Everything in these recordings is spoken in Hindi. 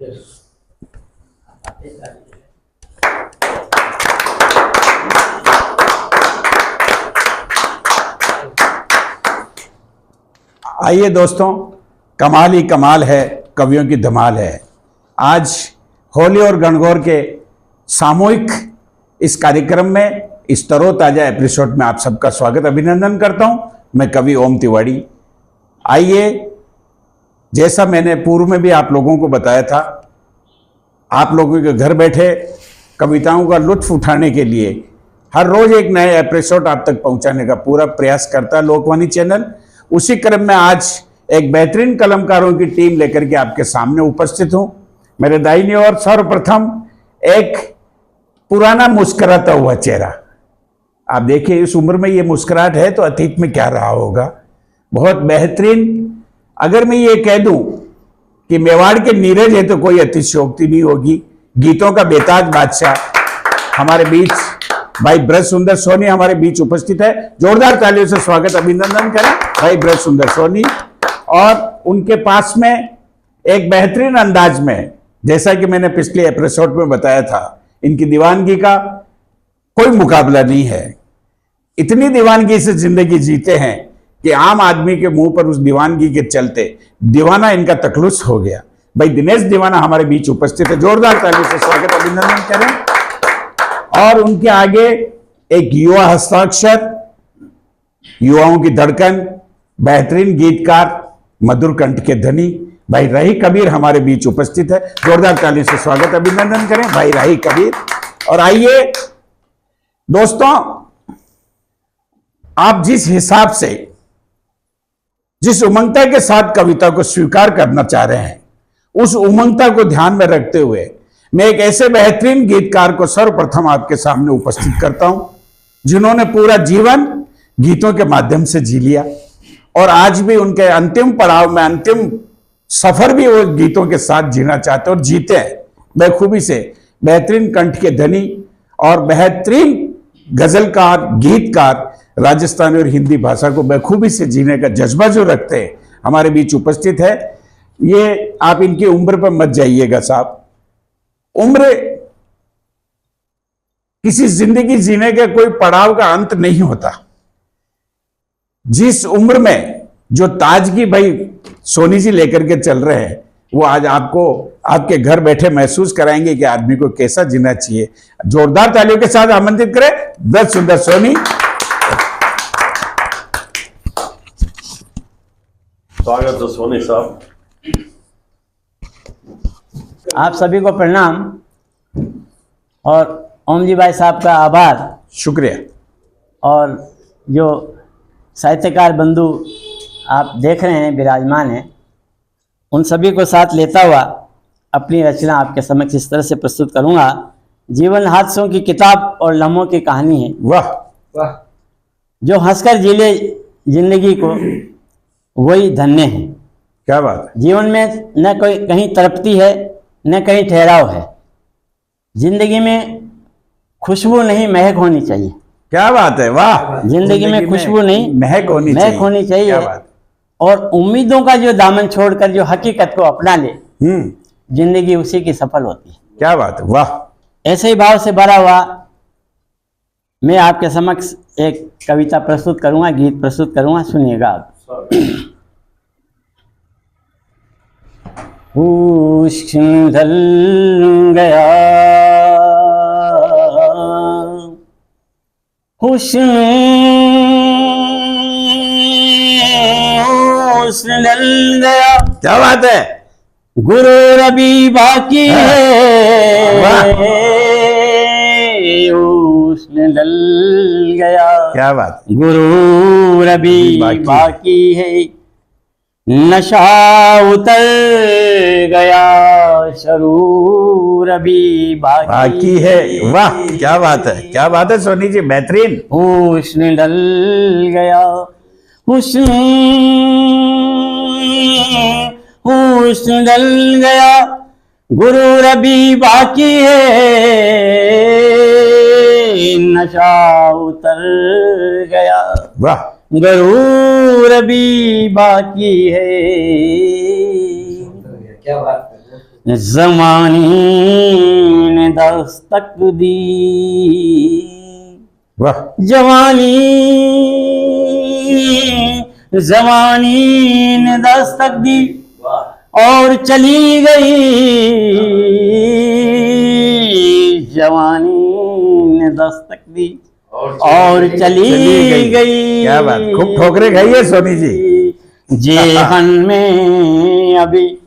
आइए दोस्तों, कमाल ही कमाल है, कवियों की धमाल है। आज होली और गणगौर के सामूहिक इस कार्यक्रम में, इस तरोताजा एपिसोड में आप सबका स्वागत अभिनंदन करता हूं। मैं कवि ओम तिवारी। आइए, जैसा मैंने पूर्व में भी आप लोगों को बताया था, आप लोगों के घर बैठे कविताओं का लुत्फ उठाने के लिए हर रोज एक नए एपिसोड आप तक पहुंचाने का पूरा प्रयास करता है लोकवाणी चैनल। उसी क्रम में आज एक बेहतरीन कलमकारों की टीम लेकर के आपके सामने उपस्थित हूं। मेरे दाहिनी ओर सर्वप्रथम एक पुराना मुस्कुराता हुआ चेहरा। आप देखिए, इस उम्र में ये मुस्कुराहट है तो अतीत में क्या रहा होगा। बहुत बेहतरीन। अगर मैं ये कह दूं कि मेवाड़ के नीरज है तो कोई अतिशयोक्ति नहीं होगी। गीतों का बेताज बादशाह हमारे बीच भाई ब्रज सुंदर सोनी हमारे बीच उपस्थित है। जोरदार तालियों से स्वागत अभिनंदन करें भाई ब्रज सुंदर सोनी। और उनके पास में एक बेहतरीन अंदाज में, जैसा कि मैंने पिछले एपिसोड में बताया था, इनकी दीवानगी का कोई मुकाबला नहीं है। इतनी दीवानगी से जिंदगी जीते हैं कि आम आदमी के मुंह पर उस दीवानगी के चलते दीवाना इनका तखलुस हो गया। भाई दिनेश दीवाना हमारे बीच उपस्थित है। जोरदार तालियों से स्वागत अभिनंदन करें। और उनके आगे एक युवा हस्ताक्षर, युवाओं की धड़कन, बेहतरीन गीतकार, मधुर कंठ के धनी भाई राही कबीर हमारे बीच उपस्थित है। जोरदार ताली से स्वागत अभिनंदन करें भाई राही कबीर। और आइए दोस्तों, आप जिस हिसाब से, जिस उमंगता के साथ कविता को स्वीकार करना चाह रहे हैं, उस उमंगता को ध्यान में रखते हुए मैं एक ऐसे बेहतरीन गीतकार को सर्वप्रथम आपके सामने उपस्थित करता हूं, जिन्होंने पूरा जीवन गीतों के माध्यम से जी लिया और आज भी उनके अंतिम पड़ाव में, अंतिम सफर भी वो गीतों के साथ जीना चाहते और जीते हैं बेखूबी से। बेहतरीन कंठ के धनी और बेहतरीन गजलकार, गीतकार, राजस्थानी और हिंदी भाषा को बेखूबी से जीने का जज्बा जो रखते हैं, हमारे बीच उपस्थित है। ये आप इनकी उम्र पर मत जाइएगा साहब। उम्र किसी जिंदगी जीने के कोई पड़ाव का अंत नहीं होता। जिस उम्र में जो ताजगी भाई सोनी जी लेकर के चल रहे हैं, वो आज आपको आपके घर बैठे महसूस कराएंगे कि आदमी को कैसा जीना चाहिए। जोरदार तालियों के साथ आमंत्रित करें ब्रज सुंदर सोनी। स्वागत है सोनी साहब। आप सभी को प्रणाम और ओम जी भाई साहब का आभार। शुक्रिया। और जो साहित्यकार बंधु आप देख रहे हैं विराजमान हैं, उन सभी को साथ लेता हुआ अपनी रचना आपके समक्ष इस तरह से प्रस्तुत करूंगा। जीवन हादसों की किताब और लम्हों की कहानी है। वाह वाह। जो हंसकर जी ले जिंदगी को, वही धन्य है। क्या बात है। जीवन में न कोई कहीं तड़पती है, न कहीं ठहराव है। जिंदगी में खुशबू नहीं, महक होनी चाहिए। क्या बात है। वाह। जिंदगी में खुशबू नहीं, महक होनी चाहिए। क्या बात। और उम्मीदों का जो दामन छोड़कर जो हकीकत को अपना ले, जिंदगी उसी की सफल होती है। क्या बात है। वाह। ऐसे ही भाव से भरा हुआ मैं आपके समक्ष एक कविता प्रस्तुत करूंगा, गीत प्रस्तुत करूंगा। सुनिएगा आप। हुस्न ढल गया, हुस्न ढल गया। क्या बात है। गुरूर अभी बाकी है, हुस्न ढल गया। क्या बात। गुरूर अभी बाकी है, नशा उतर गया, शरूर अभी बाकी है। वाह, क्या बात है। क्या बात है सोनी जी, बेहतरीन। हुस्न ढल गया, हुस्न ढल गया, गुरूर अभी बाकी है, नशा उतर गया। वाह। गरूर भी बाकी है। क्या बात है। ज़माने ने दस्तक दी, वाह जवानी जवानी ने दस्तक दी और चली गई, जवानी ने दस्तक दी और चली गई। क्या बात, खूब ठोकरे खाई है सोनी जी। जेहन में अभी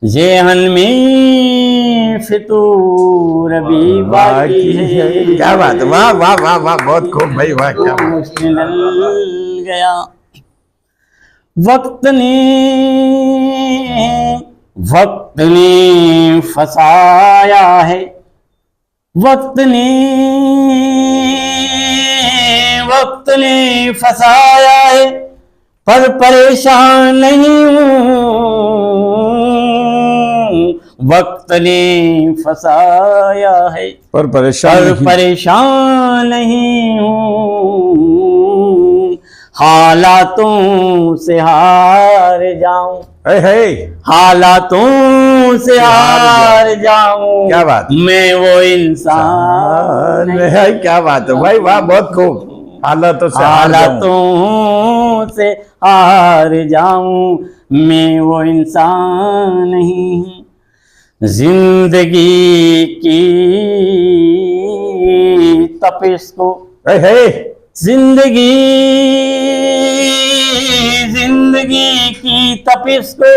जेहन में फितूर अभी बाकी है। क्या बात, वाह वाह वाह वाह, बहुत खूब भाई, वाह क्या बात। मुश्किल गया वक्त ने फसाया है, वक्त ने फसाया है, पर परेशान नहीं हूँ, वक्त ने फसाया है पर परेशान नहीं हूँ, हालातों से हार जाऊं, हालातों से हार जाऊं, क्या बात, मैं वो इंसान है। क्या बात है भाई, वाह बहुत खूब। हालातों से हार जाऊं, मैं वो इंसान नहीं हूं। जिंदगी की तपिश को जिंदगी की तपिश को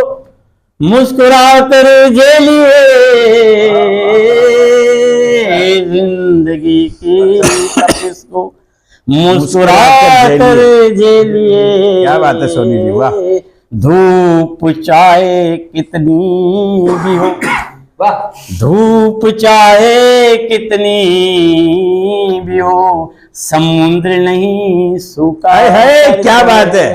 मुस्कुरा कर झेलिए, जिंदगी की तपिश को मुस्कुरा कर झेलिए। क्या बात है सोनी जी, वाह। धूप चाहे कितनी भी हो, धूप चाहे कितनी भी हो, समुद्र नहीं सूखा है। क्या बात है,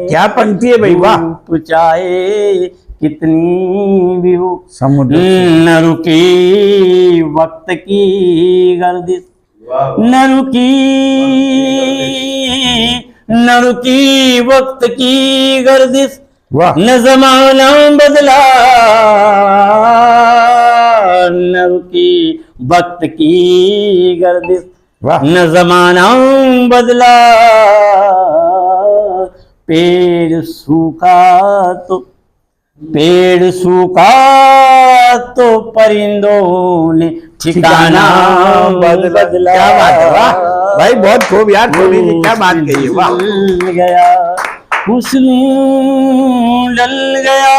क्या पंक्ति है भाई, वाह। धूप चाहे कितनी भी हो, समुद्र न रुकी वक्त की गर्दिश, न रुकी वक्त की गर्दिश, न ज़माना बदला, न रुकी वक्त की गर्दिश, न ज़माना बदला, पेड़ सूखा तो परिंदों ने ठिकाना बदला। क्या बात है, वाह भाई, बहुत खूब यार सोनी जी, क्या बात कही है, वाह। गया हुस्न डल गया,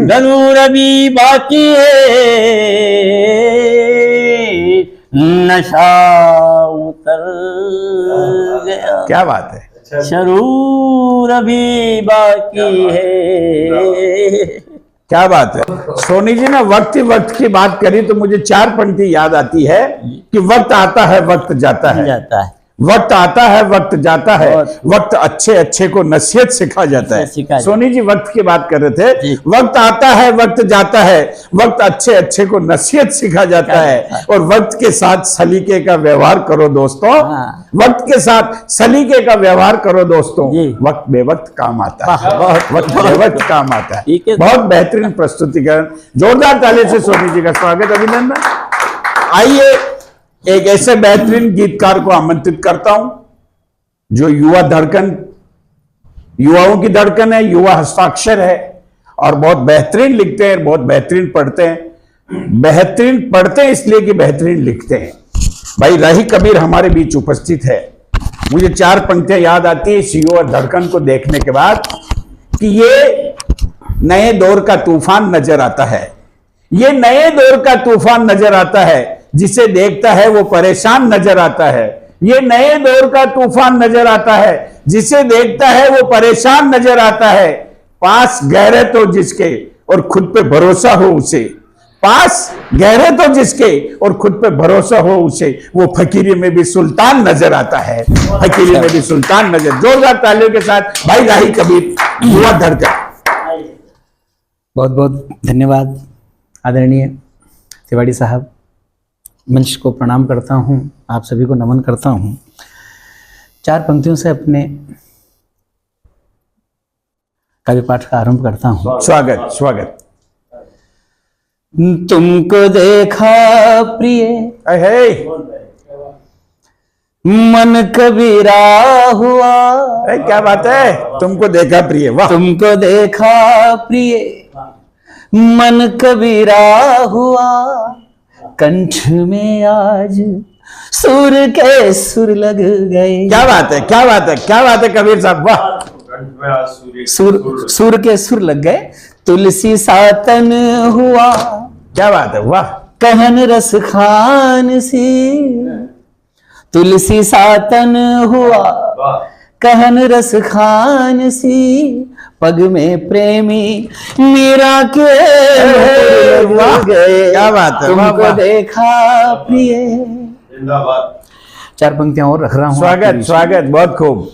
गरूर अभी बाकी है, नशा उतर गया। क्या बात है, शरूर अभी बाकी है। क्या बात है सोनी जी ने वक्त की बात करी तो मुझे 4 पंक्ति याद आती है कि वक्त आता है वक्त जाता है, वक्त आता है वक्त जाता है, वक्त अच्छे को नसीहत सिखा जाता है। सोनी जी वक्त की बात कर रहे थे, वक्त आता है वक्त जाता है, वक्त अच्छे को नसीहत सिखा जाता है, और वक्त के साथ सलीके का व्यवहार करो दोस्तों, वक्त के साथ सलीके का व्यवहार करो दोस्तों, वक्त बेवक्त काम आता है, वक्त बेवक्त काम आता है। बहुत बेहतरीन प्रस्तुतिकरण, जोरदार ताली से सोनी जी का स्वागत, अभिनंदन। आइए एक ऐसे बेहतरीन गीतकार को आमंत्रित करता हूं जो युवाओं की धड़कन है, युवा हस्ताक्षर है, और बहुत बेहतरीन लिखते हैं, बहुत बेहतरीन पढ़ते हैं। बेहतरीन पढ़ते हैं इसलिए कि बेहतरीन लिखते हैं। भाई राही कबीर हमारे बीच उपस्थित है। मुझे 4 पंक्तियां याद आती है इस युवा धड़कन को देखने के बाद कि ये नए दौर का तूफान नजर आता है, ये नए दौर का तूफान नजर आता है, जिसे देखता है वो परेशान नजर आता है, ये नए दौर का तूफान नजर आता है, जिसे देखता है वो परेशान नजर आता है। पास गहरे तो जिसके और खुद पे भरोसा हो उसे, पास गहरे तो जिसके और खुद पे भरोसा हो उसे, वो फकीरी में भी सुल्तान नजर आता है, फकीरी में भी सुल्तान नजर। जोरदार तालियों के साथ भाई राही कबीर, युवा धड़कन। बहुत बहुत धन्यवाद आदरणीय तिवारी साहब। मंच को प्रणाम करता हूं, आप सभी को नमन करता हूं। 4 पंक्तियों से अपने काव्य पाठ का आरंभ करता हूं। स्वागत स्वागत। तुमको देखा प्रिय है मन कबीरा हुआ। क्या बात है, तुमको देखा प्रिय, वाह। तुमको देखा प्रिय मन कबीरा हुआ। कंठ में आज सुर के सुर लग गए। क्या बात है, क्या बात है, क्या बात है कबीर साहब, वाह। सुर के सुर लग गए। तुलसी सातन हुआ, क्या बात है, वाह। कहन रस खान सी। तुलसी सातन हुआ, कहन रस खान सी। पग में प्रेमी मीरा के वाह, लग गए। क्या बात है, वाह, तुमको वाह। देखा प्रिय। चार पंक्तियां और रख रहा हूं। स्वागत स्वागत, बहुत खूब।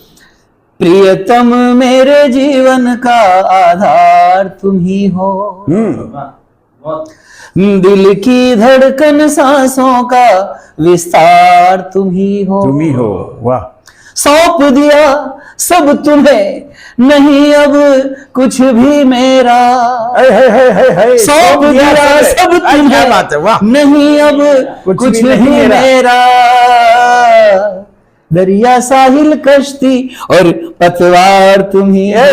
प्रियतम मेरे जीवन का आधार तुम ही हो। दिल की धड़कन सांसों का विस्तार तुम ही हो। तुम ही हो, वाह। सौंप दिया सब तुम्हें, नहीं अब कुछ भी मेरा। सौंप दिया सब क्या तुम्हें, बात है, वाह। नहीं अब कुछ भी मेरा। दरिया साहिल कश्ती और पतवार तुम ही हो।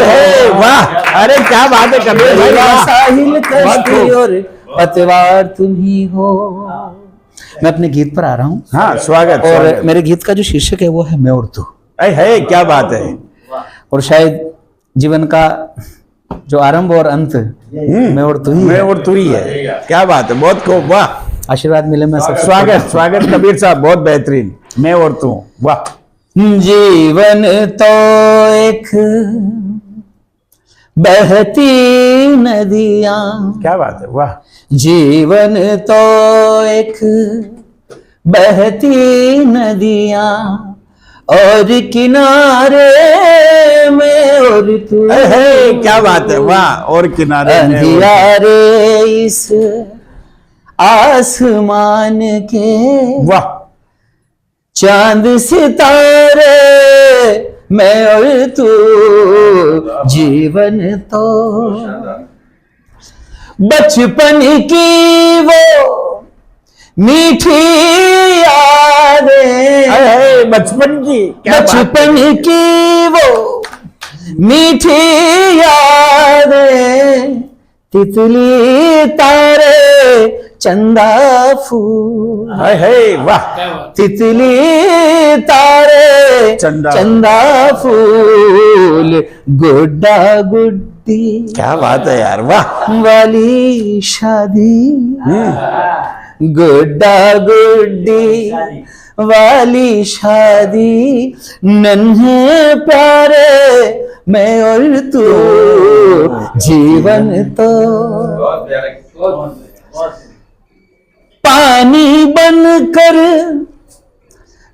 वाह, अरे क्या बात है कबीर भाई, दरिया वाह। साहिल बहुत कश्ती खूब। और पतवार तुम ही हो। मैं अपने गीत पर आ रहा हूं। हाँ, स्वागत और स्वागत। मेरे गीत का जो शीर्षक है वो है मैं और तू। है, क्या बात है। और शायद जीवन का जो आरंभ और अंत मैं और तू ही मैं है। और तू ही है, क्या बात है, बहुत खूब, वाह। आशीर्वाद मिले मैं सब। स्वागत स्वागत कबीर साहब, बहुत बेहतरीन। मैं और तू, वाह। जीवन तो एक बहती नदियां। क्या बात है, वाह। जीवन तो एक बहती नदियां और किनारे में और तू। क्या बात है, वाह। और किनारे में और तू। अंधियारे इस आसमान के, वाह। चांद सितारे मैं और तू। जीवन तो बचपन की वो मीठी यादें। बचपन की, क्या बात है। बचपन की वो मीठी यादें। तितली तारे चंदा फूल। वाह। तितली तारे चंदा फूल। गुड्डा गुड्डी क्या बात है यार, वाह। वाली शादी। गुड्डा गुड्डी वाली शादी। नन्हे प्यारे मैं और तू। जीवन तो पानी बनकर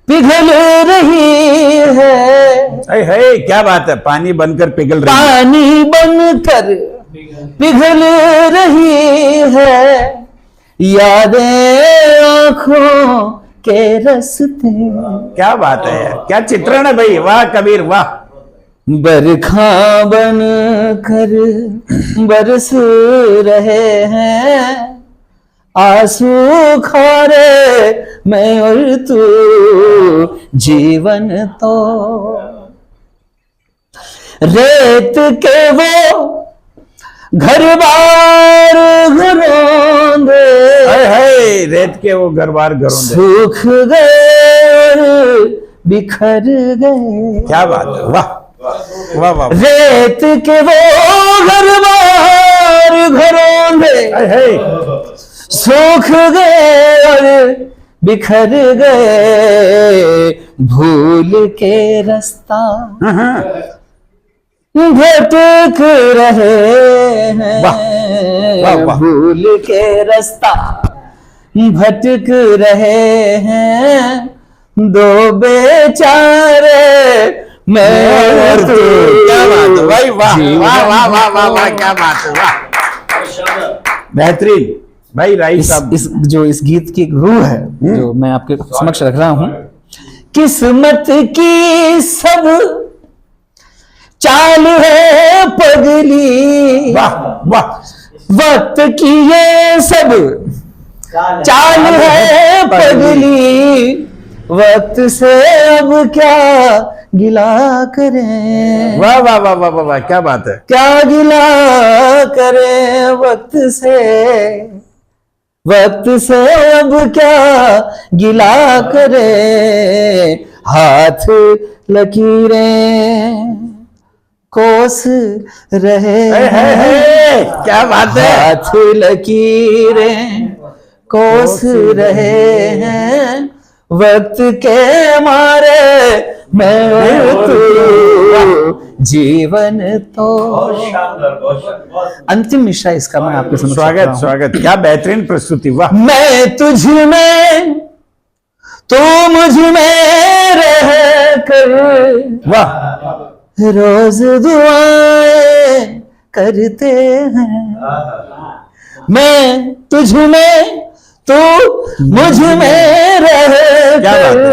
पिघल रही है। क्या बात है, पानी बनकर पिघल रही है। पानी बनकर पिघल रही है। यादें आंखों के रस्ते। क्या बात है यार, क्या चित्रण है भाई, वाह कबीर, वाह। बरखा बन कर बरस रहे हैं। आंसू खारे मैं और तू। जीवन तो रेत के वो घर बार घरौंदे। रेत के वो घर बार घरौंदे सूख गए और बिखर गए। क्या बात है, वाह वाह वाह। रेत के वो घर बार घरौंदे। सूख गए और बिखर गए। भूल के रास्ता भटक रहे हैं। वाह, वाह। भूल के रास्ता भटक रहे हैं। दो बेचारे मैं और तू। क्या बात है भाई, वाह वाह वाह वाह वाह वाह, क्या बात है, वाह। बेहतरीन भाई राई साहब। इस गीत की एक रूह है जो मैं आपके समक्ष रख रहा हूं। किस्मत की सब चाल है पगली। वाह वाह। वक्त की ये सब चाल है पगली, वक्त से अब क्या गिला करें, वाह वाह वाह वाह वाह वाह, क्या बात है। क्या गिला करें वक्त से अब क्या गिला करें, हाथ लकीरें कोस रहे हैं, क्या बात है। हाथ लकीरें कोस रहे हैं, वक्त के मारे मैं और तू जीवन तो। अंतिम मिश्रा इसका मैं आपके समक्ष रख रहा स्वागत हूं। स्वागत, क्या बेहतरीन प्रस्तुति, वाह। मैं तुझ में तू मुझ में रह कर, वाह रोज दुआएं करते हैं, मैं तुझ में तू मुझ में रह क्या बात कर, है,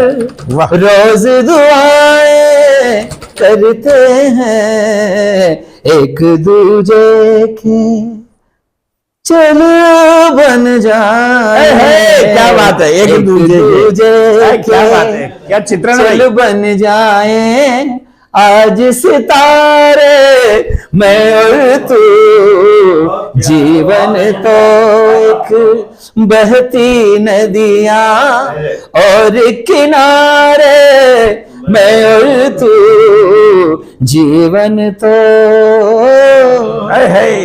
वाह। रोज दुआएं करते हैं, एक दूजे के चल बन जाए, क्या बात है, एक दूजे क्या बात है, क्या चित्रण चल भाई। बन जाए आज सितारे मैं और तू, जीवन तो एक बहती नदियां और किनारे मैं और तू, जीवन तो।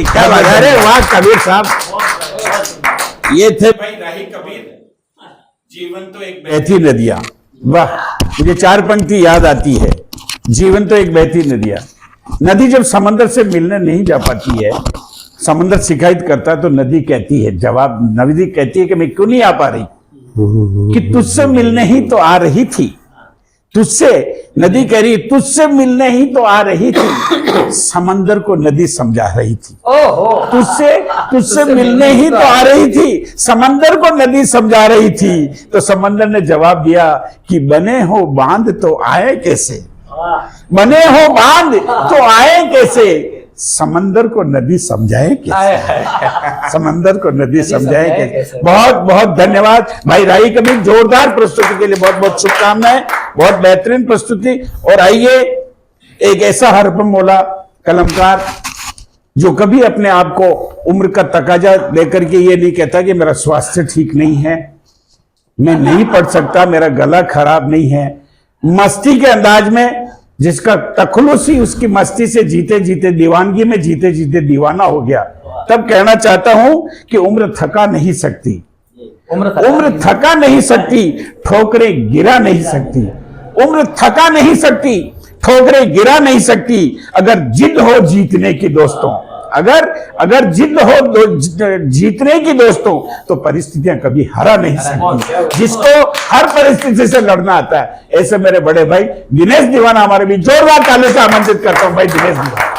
क्या बात है, अरे वाह कबीर साहब, ये थे भाई राही कबीर, जीवन तो एक बहती नदियां। वाह, मुझे 4 पंक्ति याद आती है, जीवन तो एक बहती नदियां। नदी जब समंदर से मिलने नहीं जा पाती है, समंदर शिकायत करता है तो नदी कहती है, जवाब नदी कहती है कि मैं क्यों नहीं आ पा रही, कि तुझसे मिलने ही तो आ रही थी, तुझसे, नदी कह रही तुझसे मिलने ही तो आ रही थी, समंदर को नदी समझा रही थी। तुझसे मिलने ही तो आ रही थी, समंदर को नदी समझा रही थी। तो समंदर ने जवाब दिया कि बने हो बांध तो आए कैसे, बने हो बांध तो आए कैसे, समंदर को नदी समझाए कैसे, समंदर को नदी समझाए कैसे। बहुत बहुत धन्यवाद भाई राही कबीर, जोरदार प्रस्तुति के लिए बहुत बहुत शुभकामनाएं, बहुत बेहतरीन प्रस्तुति। और आइए, एक ऐसा हरफम मौला कलमकार जो कभी अपने आप को उम्र का तकाजा लेकर के ये नहीं कहता कि मेरा स्वास्थ्य ठीक नहीं है, मैं नहीं पढ़ सकता, मेरा गला खराब नहीं है, मस्ती के अंदाज में, जिसका तखलुस ही उसकी मस्ती से जीते जीते, दीवानगी में जीते जीते दीवाना हो गया, तब कहना चाहता हूं कि उम्र थका नहीं सकती, उम्र थका नहीं सकती, ठोकरें गिरा नहीं सकती, उम्र थका नहीं सकती, ठोकरें गिरा नहीं सकती, अगर जिद हो जीतने की दोस्तों, अगर जिद हो जीतने की दोस्तों, तो परिस्थितियां कभी हरा नहीं सकती, जिसको हर परिस्थिति से लड़ना आता है। ऐसे मेरे बड़े भाई दिनेश दीवाना हमारे भी, जोरदार ताली से आमंत्रित करता हूं भाई दिनेश दीवाना।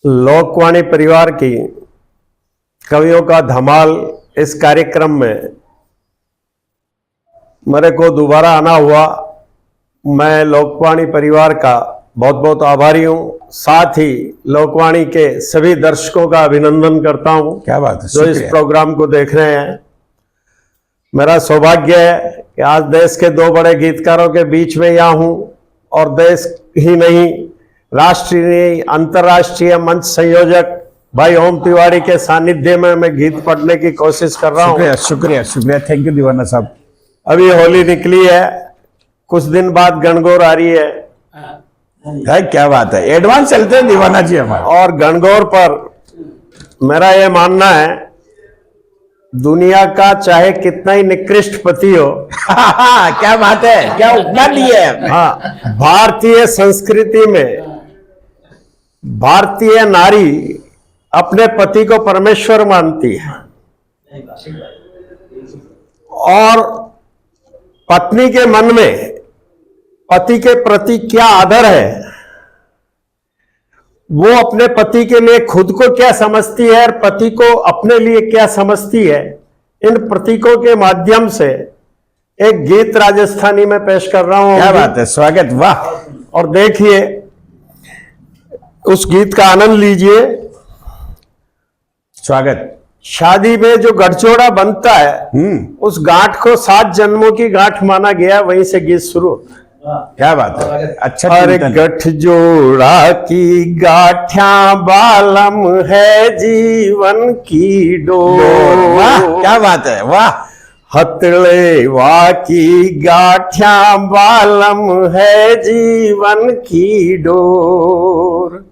लोकवाणी परिवार की कवियों का धमाल इस कार्यक्रम में मेरे को दोबारा आना हुआ। मैं लोकवाणी परिवार का बहुत बहुत आभारी हूँ, साथ ही लोकवाणी के सभी दर्शकों का अभिनंदन करता हूँ क्या बात है, जो इस शुक्रिया। प्रोग्राम को देख रहे हैं। मेरा सौभाग्य है कि आज देश के 2 बड़े गीतकारों के बीच में यहाँ हूँ, और देश ही नहीं, राष्ट्रीय अंतर्राष्ट्रीय मंच संयोजक भाई ओम तिवारी के सानिध्य में मैं गीत पढ़ने की कोशिश कर रहा हूँ। शुक्रिया शुक्रिया शुक्रिया, थैंक यू दीवाना साहब। अभी होली निकली है, कुछ दिन बाद गणगौर आ रही है, क्या बात है, एडवांस चलते हैं दीवाना जी हमारे। और गणगौर पर मेरा यह मानना है, दुनिया का चाहे कितना ही निकृष्ट पति हो, क्या बात है, क्या उपमा ली है। हाँ, भारतीय संस्कृति में भारतीय नारी अपने पति को परमेश्वर मानती है, और पत्नी के मन में पति के प्रति क्या आदर है, वो अपने पति के लिए खुद को क्या समझती है और पति को अपने लिए क्या समझती है, इन प्रतीकों के माध्यम से एक गीत राजस्थानी में पेश कर रहा हूं। क्या बात है, स्वागत, वाह। और देखिए, उस गीत का आनंद लीजिए। स्वागत। शादी में जो गठजोड़ा बनता है, उस गांठ को 7 जन्मों की गांठ माना गया, वहीं से गीत शुरू होता है। क्या बात है, अच्छा अरे चिंतन। गठजोड़ा की गाठिया बालम है जीवन की डोर। वाह, क्या बात है, वाह। हथले वा की गाठिया बालम है जीवन की डोर।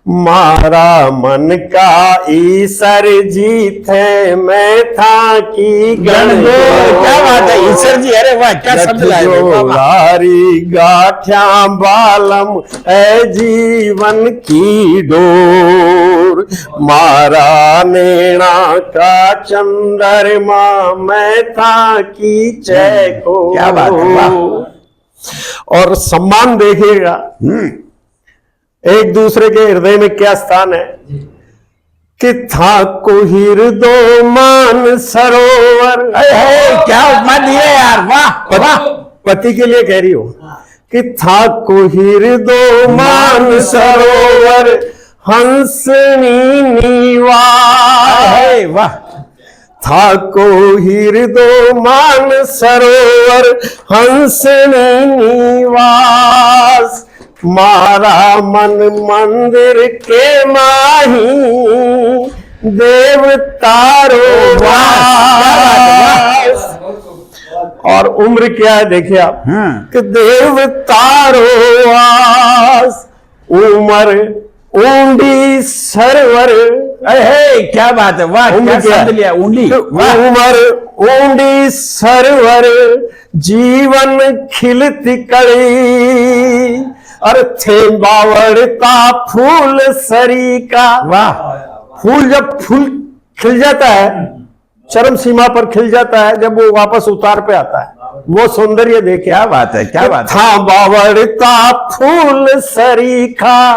मारा मन का ईसर जीत है, मैं था की गणगोर। क्या बात है ईश्वर जी, अरे वाह, क्या शब्द लाए, वाह, वाह। गठजोड़ारी गाठिया बालम है जीवन की डोर। मारा नैना का चंद्रमा, मैं था की चैको। क्या बात है, वाह। और सम्मान देखिएगा, एक दूसरे के हृदय में क्या स्थान है कि था कोहिर दो मान सरोवर। क्या उपमा दिए यार, वाह वाह। पति के लिए कह रही हो कि था कोहिर दो मान सरोवर, हंसनी नीवा। वाह। था कोहिर दो मान सरोवर, हंसनी नीवास। मारा मन मंदिर के माही, देव तारो वास। और उम्र क्या है देखिए आप, कि देव तारो वास। उमर ऊंडी सरवर। क्या बात है, वाह, क्या शब्द लिया, ऊंडी। उमर ऊंडी सरवर, जीवन खिलती कड़ी। और थे बावड़ता फूल सरी का। वाह। फूल जब फूल खिल जाता है, चरम सीमा पर खिल जाता है, जब वो वापस उतार पे आता है, वो सौंदर्य देखे। क्या बात है, क्या बात है। था बावड़ता फूल सरीखा,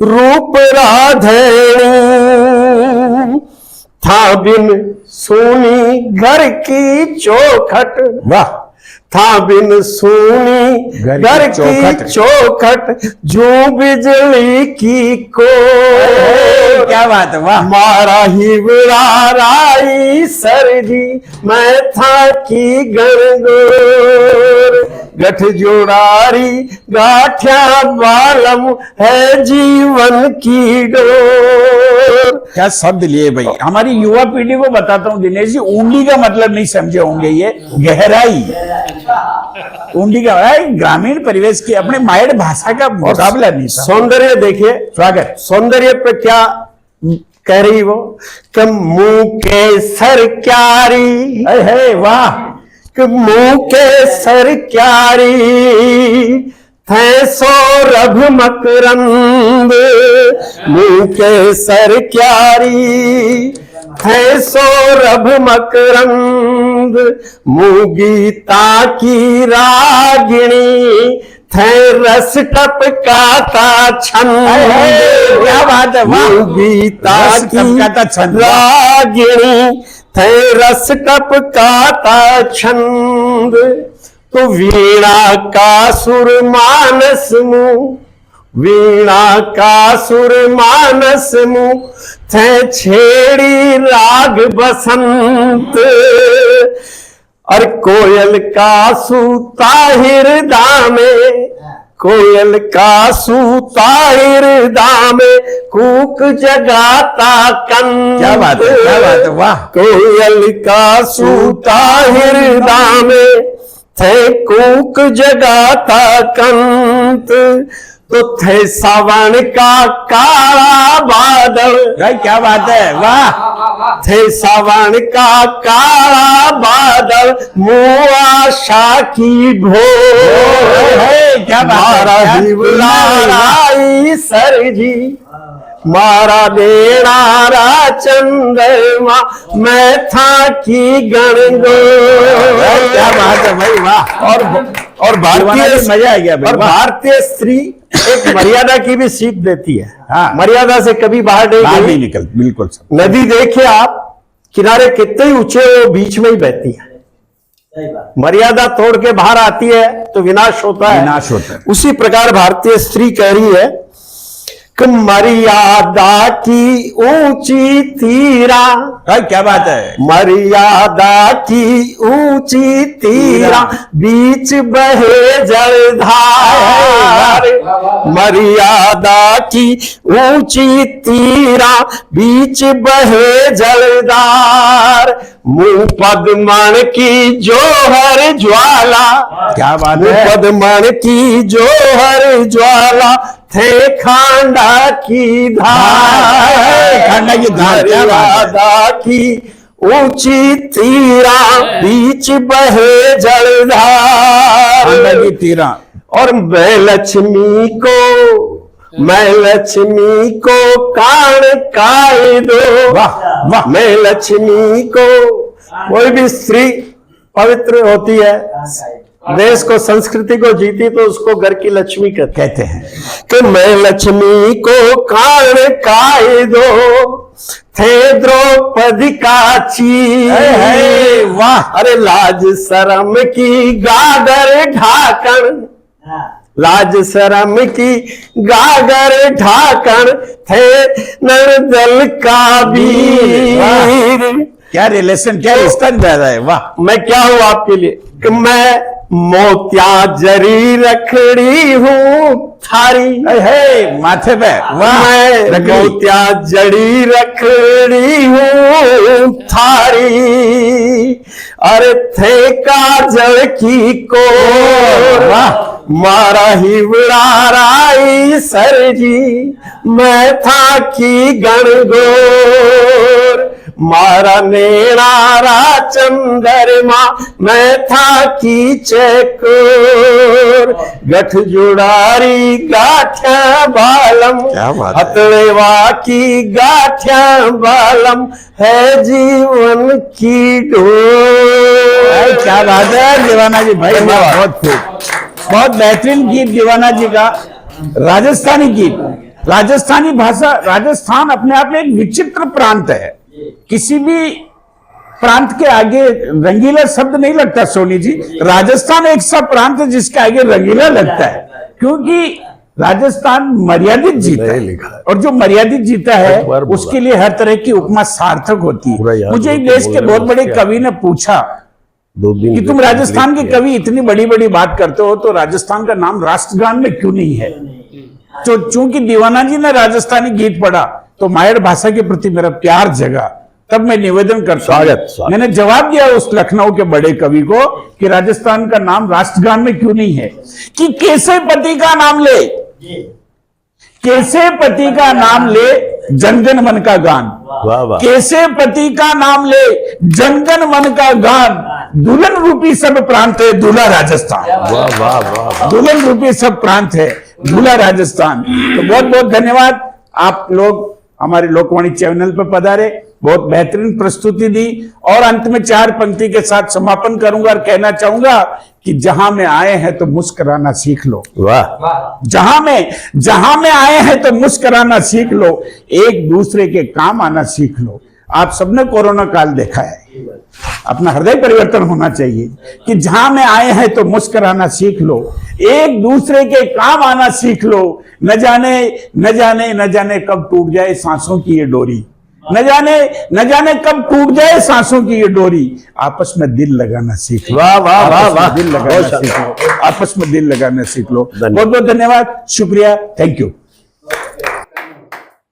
रूप राधे। था बिन सोनी घर की चौखट। वाह। था बिन सोनी घर की चौखट, जो बिजली की को। क्या बात है, वाह। मारा ही राई सरजी, मैं था की गणगोर। गठजोड़ारी गाठिया बालम है जीवन की डोर। क्या शब्द लिए भाई। हमारी युवा पीढ़ी को बताता हूँ दिनेश जी, ऊंडी का मतलब नहीं समझे होंगे, ये गहराई। ऊंडी का ग्रामीण परिवेश की अपने मायड़ भाषा का मुकाबला नहीं था। सौंदर्य देखिए, स्वागत। सौंदर्य पे क्या कह रही वो, कि मुंह के सर क्यारी है। वाह। कि मुंह के सर क्यारी, थे सौरभ मकरंद। मुंह के सर क्यारी, थे सौरभ मकरंद। मुगीता की रागिणी, थे रस टपकाता छंद। क्या बात है, वाह। मुगीता रस टपकाता छंद, की रागिणी, थे रस टपकाता छंद। तो वीणा का सुर मानस मुँह, वीणा का सुर मानस मुँह, थे छेड़ी राग बसंत। और कोयल का सूता हृदय में, कोयल का सूता हृदय में, कूक जगाता कंत। क्या बात है, क्या बात है, वाह। कोयल का सूता हृदय में, थे कूक जगाता कंत। तो थे सावन का काला बादल। भाई क्या बात है, वाह। थे सावन का काला बादल, मुँह आशा की भोर। क्या बात है, मारा क्या ही बुलाराई सरजी, मारा देनारा चंद्रमा, मैं था की गणगोर। क्या बात है भाई, वाह। और भारतीय मजा आ गया भाई, और वाह। भारतीय स्त्री एक मर्यादा की भी सीख देती है। हाँ। मर्यादा से कभी बाहर बाहर नहीं नहीं गई। निकल, बिल्कुल सब। नदी देखिए आप, किनारे कितने ऊंचे, वो बीच में ही बहती है। मर्यादा तोड़ के बाहर आती है तो विनाश होता है। विनाश होता है। उसी प्रकार भारतीय स्त्री कह रही है कि मर्यादा की ऊंची तीरा, क्या बात है, मर्यादा की ऊंची तीरा बीच बहे जलधार, मर्यादा की ऊंची तीरा बीच बहे जलधार, मुंह पद्मन की जोहर ज्वाला, क्या बात मुंह है, पद्मन की जोहर ज्वाला थे खांडा की धार, खांडा की धार, क्या बात है। मर्यादा की ऊंची तीरा बीच बहे जलधार, खांडा की तीरा। और मैं लक्ष्मी को कान काय दो, वाह वाह, मैं लक्ष्मी को, कोई भी स्त्री पवित्र होती है, देश को संस्कृति को जीती तो उसको घर की लक्ष्मी कहते हैं कि मैं लक्ष्मी को कान काय दो, थे द्रौपदी का चीर, वाह, अरे लाज शर्म की गागर ढाकन, लाज शर्म की गागर ढाकन थे नरदल का वीर। क्या रिलेशन, क्या रिश्ता ज्यादा है, वाह। मैं क्या हूं आपके लिए कि मैं मोतिया जरी रखड़ी हूं थारी, है माथे पे, वाह, मैं मोतिया जड़ी रखड़ी हूं थारी, अरे थे काजल की को, वाह, मारा ही बुढ़ाराई सर जी, मैं था की गणगोर, मारा नेणारा चंद्रमा, मैं था की चकोर, गठ जुड़ारी गाठ्या बालम, हथड़ेवा की गाठ्या बालम, है जीवन की डोर। क्या बात है दीवाना जी भाई, बहुत खूब, बहुत बेहतरीन गीत दीवाना जी का। राजस्थानी गीत, राजस्थानी भाषा, राजस्थान अपने आप में एक विचित्र प्रांत है। किसी भी प्रांत के आगे रंगीला शब्द नहीं लगता सोनी जी। राजस्थान एक सा प्रांत है जिसके आगे रंगीला लगता है, क्योंकि राजस्थान मर्यादित जीता है, और जो मर्यादित जीता है उसके लिए हर तरह की उपमा सार्थक होती है। मुझे एक देश के बहुत बड़े कवि ने पूछा कि तुम राजस्थान के कवि इतनी बड़ी बड़ी बात करते हो तो राजस्थान का नाम राष्ट्रगान में क्यों नहीं है? तो चूंकि दीवाना जी ने राजस्थानी गीत पढ़ा तो मायर भाषा के प्रति मेरा प्यार जगा, तब मैं निवेदन करता हूं। मैंने जवाब दिया उस लखनऊ के बड़े कवि को कि राजस्थान का नाम राष्ट्रगान में क्यों नहीं है, कि कैसे पति का नाम ले, कैसे पति का नाम ले जनगण मन का गान, कैसे पति का नाम ले जनगण मन का गान, दुल्हन रूपी सब प्रांत है दूल्हा राजस्थान। वाह वाह वाह, दुल्हन रूपी सब प्रांत है दूल्हा राजस्थान। तो बहुत बहुत धन्यवाद, आप लोग हमारे लोकवाणी चैनल पर पधारे, बहुत बेहतरीन प्रस्तुति दी। और अंत में 4 पंक्ति के साथ समापन करूंगा और कहना चाहूंगा कि जहां में आए हैं तो मुस्कुराना सीख लो। वाह, जहां में आए हैं तो मुस्कुराना सीख लो, एक दूसरे के काम आना सीख लो। आप सबने कोरोना काल देखा है, अपना हृदय परिवर्तन होना चाहिए कि जहां में आए हैं तो मुस्कुराना सीख लो, एक दूसरे के काम आना सीख लो। न जाने कब टूट जाए सांसों की ये डोरी, न जाने कब टूट जाए सांसों की ये डोरी। आपस में दिल लगाना सीख लो। वाह वाह वाह वाह, दिल लगाना सीख लो, आपस में दिल लगाना सीख लो। बहुत बहुत धन्यवाद, शुक्रिया, थैंक यू।